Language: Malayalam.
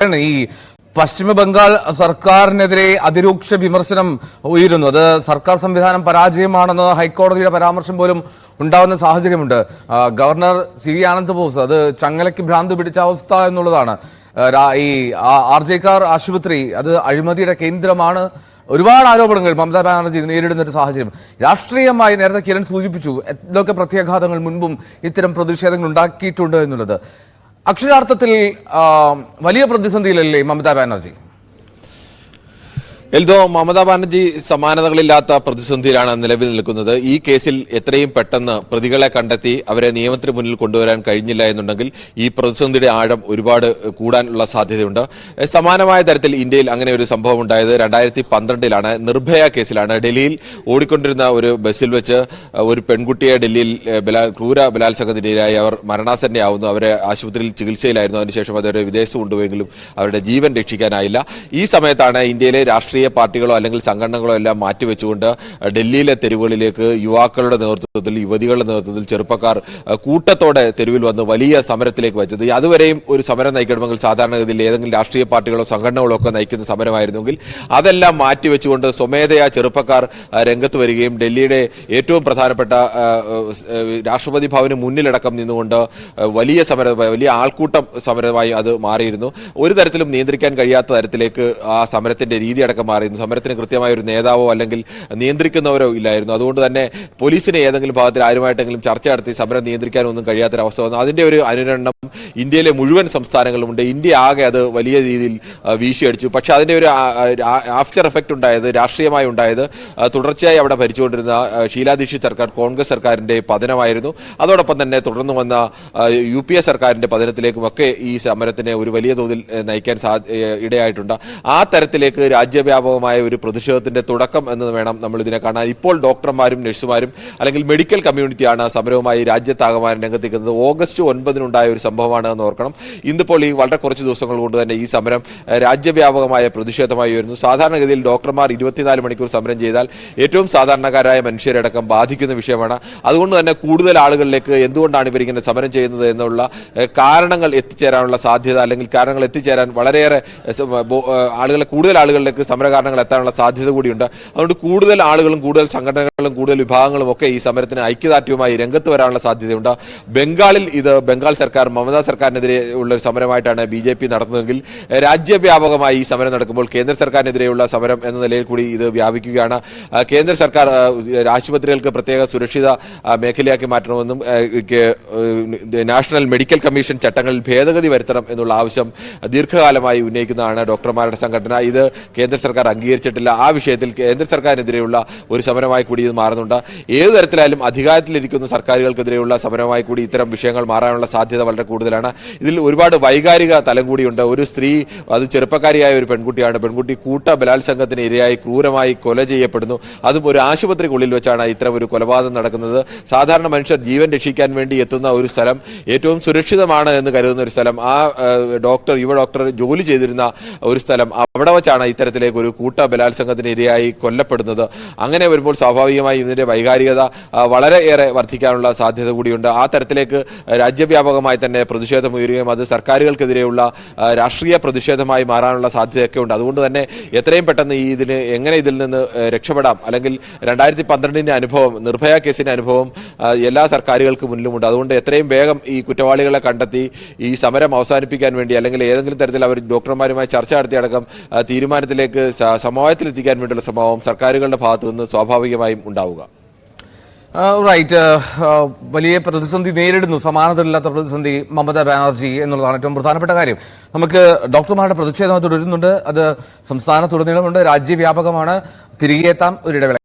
ഈ പശ്ചിമ ബംഗാൾ സർക്കാരിനെതിരെ അതിരൂക്ഷ വിമർശനം ഉയരുന്നു. അത് സർക്കാർ സംവിധാനം പരാജയമാണെന്ന് ഹൈക്കോടതിയുടെ പരാമർശം പോലും ഉണ്ടാവുന്ന സാഹചര്യമുണ്ട്. Governor C V Ananda Bose അത് ചങ്ങലയ്ക്ക് ഭ്രാന്ത് പിടിച്ച അവസ്ഥ എന്നുള്ളതാണ്. ഈ ആർജെക്കാർ ആശുപത്രി അത് അഴിമതിയുടെ കേന്ദ്രമാണ്. ഒരുപാട് ആരോപണങ്ങൾ മമതാ ബാനർജി നേരിടുന്ന ഒരു സാഹചര്യം. രാഷ്ട്രീയമായി നേരത്തെ കിരൺ സൂചിപ്പിച്ചു എന്തൊക്കെ പ്രത്യാഘാതങ്ങൾ മുൻപും ഇത്തരം പ്രതിഷേധങ്ങൾ ഉണ്ടാക്കിയിട്ടുണ്ട് എന്നുള്ളത്. അക്ഷരാർത്ഥത്തിൽ വലിയ പ്രതിസന്ധിയിലല്ലേ മമതാ ബാനർജി? എൽദോ, മമതാ ബാനർജി സമാനതകളില്ലാത്ത പ്രതിസന്ധിയിലാണ് നിലവിൽ നിൽക്കുന്നത്. ഈ കേസിൽ എത്രയും പെട്ടെന്ന് പ്രതികളെ കണ്ടെത്തി അവരെ നിയമത്തിന് മുന്നിൽ കൊണ്ടുവരാൻ കഴിഞ്ഞില്ല എന്നുണ്ടെങ്കിൽ ഈ പ്രതിസന്ധിയുടെ ആഴം ഒരുപാട് കൂടാനുള്ള സാധ്യതയുണ്ട്. സമാനമായ തരത്തിൽ ഇന്ത്യയിൽ അങ്ങനെ ഒരു സംഭവം ഉണ്ടായത് 2012 നിർഭയ കേസിലാണ്. ഡൽഹിയിൽ ഓടിക്കൊണ്ടിരുന്ന ഒരു ബസ്സിൽ വെച്ച് ഒരു പെൺകുട്ടിയെ ഡൽഹിയിൽ ക്രൂര ബലാത്സംഗത്തിനിരയായി അവർ മരണാസന്നയാവുന്നു. അവരെ ആശുപത്രിയിൽ ചികിത്സയിലായിരുന്നു. അതിനുശേഷം അവരെ വിദേശത്ത് കൊണ്ടുപോയെങ്കിലും അവരുടെ ജീവൻ രക്ഷിക്കാനായില്ല. ഈ സമയത്താണ് ഇന്ത്യയിലെ രാഷ്ട്രീയ പാർട്ടികളോ അല്ലെങ്കിൽ സംഘടനകളോ എല്ലാം മാറ്റിവെച്ചുകൊണ്ട് ഡൽഹിയിലെ തെരുവുകളിലേക്ക് യുവാക്കളുടെ നേതൃത്വത്തിൽ, യുവതികളുടെ നേതൃത്വത്തിൽ ചെറുപ്പക്കാർ കൂട്ടത്തോടെ തെരുവിൽ വന്ന് വലിയ സമരത്തിലേക്ക് വെച്ചത്. അതുവരെയും ഒരു സമരം നയിക്കണമെങ്കിൽ സാധാരണഗതിയിൽ ഏതെങ്കിലും രാഷ്ട്രീയ പാർട്ടികളോ സംഘടനകളോ ഒക്കെ നയിക്കുന്ന സമരമായിരുന്നെങ്കിൽ അതെല്ലാം മാറ്റിവെച്ചുകൊണ്ട് സ്വമേധയാ ചെറുപ്പക്കാർ രംഗത്ത് വരികയും ഡൽഹിയുടെ ഏറ്റവും പ്രധാനപ്പെട്ട രാഷ്ട്രപതി ഭവന് മുന്നിലടക്കം നിന്നുകൊണ്ട് വലിയ ആൾക്കൂട്ടം സമരമായി അത് മാറിയിരുന്നു. ഒരു തരത്തിലും നിയന്ത്രിക്കാൻ കഴിയാത്ത തരത്തിലേക്ക് ആ സമരത്തിന്റെ രീതി അടക്കം മാറിയിരുന്നു. സമരത്തിന് കൃത്യമായ ഒരു നേതാവോ അല്ലെങ്കിൽ നിയന്ത്രിക്കുന്നവരോ ഇല്ലായിരുന്നു. അതുകൊണ്ട് തന്നെ പോലീസിന് ഏതെങ്കിലും ഭാഗത്തിൽ ആരുമായിട്ടെങ്കിലും ചർച്ച നടത്തി സമരം നിയന്ത്രിക്കാനൊന്നും കഴിയാത്തൊരവസ്ഥ വന്നു. അതിന്റെ ഒരു അനുരണനം ഇന്ത്യയിലെ മുഴുവൻ സംസ്ഥാനങ്ങളിലുമുണ്ട്. ഇന്ത്യ ആകെ അത് വലിയ രീതിയിൽ വീശിയടിച്ചു. പക്ഷെ അതിന്റെ ഒരു ആഫ്റ്റർ എഫക്റ്റ് ഉണ്ടായത്, രാഷ്ട്രീയമായി ഉണ്ടായത്, തുടർച്ചയായി അവിടെ ഭരിച്ചുകൊണ്ടിരുന്ന ഷീലാ ദീക്ഷിത് സർക്കാർ, കോൺഗ്രസ് സർക്കാരിന്റെ പതനമായിരുന്നു. അതോടൊപ്പം തന്നെ തുടർന്ന് വന്ന UPA സർക്കാരിന്റെ പതനത്തിലേക്കുമൊക്കെ ഈ സമരത്തിനെ ഒരു വലിയ തോതിൽ നയിക്കാൻ ഇടയായിട്ടുണ്ട്. ആ തരത്തിലേക്ക് രാജ്യവ്യാപകമായ ഒരു പ്രതിഷേധത്തിന്റെ തുടക്കം എന്ന് വേണം നമ്മൾ ഇതിനെ കാണാൻ. ഇപ്പോൾ ഡോക്ടർമാരും നഴ്സുമാരും അല്ലെങ്കിൽ മെഡിക്കൽ കമ്മ്യൂണിറ്റിയാണ് സമരവുമായി രാജ്യത്താകമാനം രംഗത്തേക്കുന്നത്. ഓഗസ്റ്റ് 9 ഒരു സംഭവമാണ് എന്ന് ഓർക്കണം. ഇന്നിപ്പോൾ ഈ വളരെ കുറച്ച് ദിവസങ്ങൾ കൊണ്ട് തന്നെ ഈ സമരം രാജ്യവ്യാപകമായ പ്രതിഷേധമായി വരുന്നു. സാധാരണഗതിയിൽ ഡോക്ടർമാർ 24 മണിക്കൂർ സമരം ചെയ്താൽ ഏറ്റവും സാധാരണക്കാരായ മനുഷ്യരടക്കം ബാധിക്കുന്ന വിഷയമാണ്. അതുകൊണ്ട് തന്നെ കൂടുതൽ ആളുകളിലേക്ക് എന്തുകൊണ്ടാണ് ഇവരിങ്ങനെ സമരം ചെയ്യുന്നത് എന്നുള്ള കാരണങ്ങൾ എത്തിച്ചേരാനുള്ള സാധ്യത, അല്ലെങ്കിൽ കാരണങ്ങൾ എത്തിച്ചേരാൻ വളരെയേറെ കൂടുതൽ ആളുകളിലേക്ക് സമരകാരണങ്ങൾ എത്താനുള്ള സാധ്യത കൂടിയുണ്ട്. അതുകൊണ്ട് കൂടുതൽ ആളുകളും കൂടുതൽ സംഘടനകളും കൂടുതൽ വിഭാഗങ്ങളും ഒക്കെ ഈ സമരത്തിന് ഐക്യദാർഢ്യവുമായി രംഗത്ത് വരാനുള്ള സാധ്യതയുണ്ട്. ബംഗാളിൽ ഇത് ബംഗാൾ സർക്കാർ, മമതാ സർക്കാരിനെതിരെ ഉള്ള ഒരു സമരമായിട്ടാണ് BJP നടത്തുന്നതെങ്കിൽ രാജ്യവ്യാപകമായി ഈ സമരം നടക്കുമ്പോൾ കേന്ദ്ര സർക്കാരിനെതിരെയുള്ള സമരം എന്ന നിലയിൽ കൂടി ഇത് വ്യാപിക്കുകയാണ്. കേന്ദ്ര സർക്കാർ ആശുപത്രികൾക്ക് പ്രത്യേക സുരക്ഷിത മേഖലയാക്കി മാറ്റണമെന്നും നാഷണൽ മെഡിക്കൽ കമ്മീഷൻ ചട്ടങ്ങളിൽ ഭേദഗതി വരുത്തണം എന്നുള്ള ആവശ്യം ദീർഘകാലമായി ഉന്നയിക്കുന്നതാണ് ഡോക്ടർമാരുടെ സംഘടന. ഇത് കേന്ദ്ര സർക്കാർ അംഗീകരിച്ചിട്ടില്ല. ആ വിഷയത്തിൽ കേന്ദ്ര സർക്കാരിനെതിരെയുള്ള ഒരു സമരമായി കൂടി ഇത് മാറുന്നുണ്ട്. ഏതു തരത്തിലായാലും അധികാരത്തിലിരിക്കുന്ന സർക്കാരുകൾക്കെതിരെയുള്ള സമരമായി കൂടി ഇത്തരം വിഷയങ്ങൾ മാറാനുള്ള സാധ്യത വളരെ കൂടുതലാണ്. ഇതിൽ ഒരുപാട് വൈകാരിക തലം കൂടിയുണ്ട്. ഒരു സ്ത്രീ, അത് ചെറുപ്പക്കാരിയായ ഒരു പെൺകുട്ടിയാണ്. പെൺകുട്ടി കൂട്ട ബലാത്സംഗത്തിന് ഇരയായി ക്രൂരമായി കൊല ചെയ്യപ്പെടുന്നു. അതും ഒരു ആശുപത്രിക്കുള്ളിൽ വെച്ചാണ് ഇത്തരം ഒരു കൊലപാതകം നടക്കുന്നത്. സാധാരണ മനുഷ്യർ ജീവൻ രക്ഷിക്കാൻ വേണ്ടി എത്തുന്ന ഒരു സ്ഥലം, ഏറ്റവും സുരക്ഷിതമാണ് എന്ന് കരുതുന്ന ഒരു സ്ഥലം, ആ യുവ ഡോക്ടർ ജോലി ചെയ്തിരുന്ന ഒരു സ്ഥലം, അവിടെ വെച്ചാണ് ഇത്തരത്തിലേക്ക് ഒരു കൂട്ട ബലാത്സംഗത്തിന് ഇരയായി കൊല്ലപ്പെടുന്നത്. അങ്ങനെ വരുമ്പോൾ സ്വാഭാവികമായും ഇതിന്റെ വൈകാരികത വളരെയേറെ വർദ്ധിക്കാനുള്ള സാധ്യത കൂടിയുണ്ട്. ആ തരത്തിലേക്ക് രാജ്യവ്യാപകമായി തന്നെ പ്രതിഷേധം ഉയരുകയും അത് സർക്കാരുകൾക്കെതിരെയുള്ള രാഷ്ട്രീയ പ്രതിഷേധമായി മാറാനുള്ള സാധ്യതയൊക്കെ ഉണ്ട്. അതുകൊണ്ട് തന്നെ എത്രയും പെട്ടെന്ന് എങ്ങനെ ഇതിൽ നിന്ന് രക്ഷപ്പെടാം, അല്ലെങ്കിൽ 2012 അനുഭവം, നിർഭയ കേസിന്റെ അനുഭവം എല്ലാ സർക്കാരുകൾക്ക് മുന്നിലുമുണ്ട്. അതുകൊണ്ട് എത്രയും വേഗം ഈ കുറ്റവാളികളെ കണ്ടെത്തി ഈ സമരം അവസാനിപ്പിക്കാൻ വേണ്ടി, അല്ലെങ്കിൽ ഏതെങ്കിലും തരത്തിൽ അവർ ഡോക്ടർമാരുമായി ചർച്ച നടത്തിയടക്കം തീരുമാനത്തിലേക്ക് സമവായത്തിലെത്തിക്കാൻ വേണ്ടിയുള്ള സംഭവം സർക്കാരുകളുടെ ഭാഗത്തു നിന്ന് സ്വാഭാവികമായും ഉണ്ടാവുക. വലിയ പ്രതിസന്ധി നേരിടുന്നു, സമാനതയില്ലാത്ത പ്രതിസന്ധി മമതാ ബാനർജി എന്നുള്ളതാണ് ഏറ്റവും പ്രധാനപ്പെട്ട കാര്യം. നമുക്ക് ഡോക്ടർമാരുടെ പ്രതിഷേധം തുടരുന്നുണ്ട്. അത് സംസ്ഥാനത്തുടനീളമുണ്ട്, രാജ്യവ്യാപകമാണ്. തിരികെ എത്താം ഒരിടവേള.